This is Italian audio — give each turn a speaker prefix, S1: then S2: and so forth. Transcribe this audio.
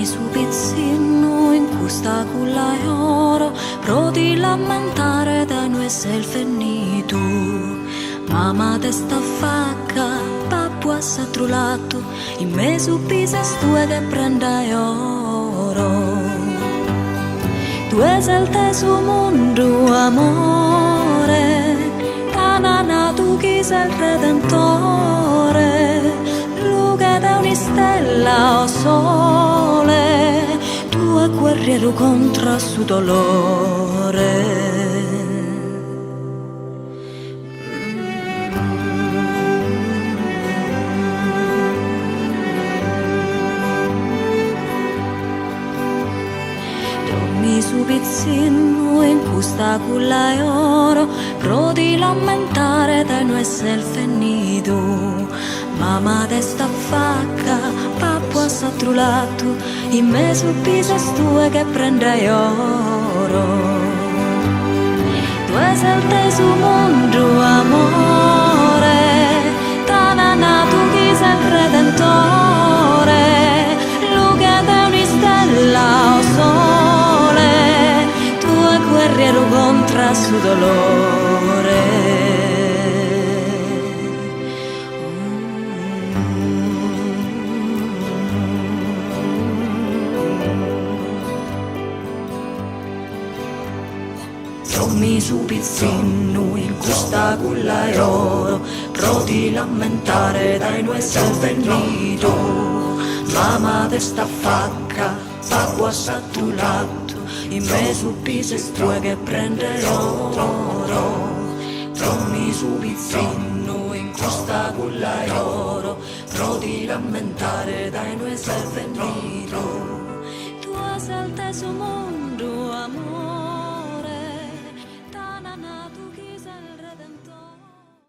S1: su pizzino in questa culla e oro, pro di lamentare da noi sei il finito. Mamma te sta facca, papù a satrulato, in me su pisa stue che prendai oro. Tu sei il teso mondo, amore, canana tu chi sei il redentore, luce da un'istella o sole, tu è guerriero contro su dolore. Su pizzino in questa culla e oro, pro di lamentare da noi sei il finito. Mamma te sta facca, papù a satrulato, in me su pisa stue che prendai oro. Tu sei il teso mondo, amore, tanana tu chi sei il redentore, luce da un'istella o sole, guerriero contra su dolore. Dormi su pizzino in questa culla e oro, pro di lamentare dai noi sei venito. Mamma te sta facca, papù a sattulato, in me su pise stue che prende oro. Tromi su pizzino in questa culla e oro, pro di lamentare dai noi sei venito. Tu sei il teso mondo, amore.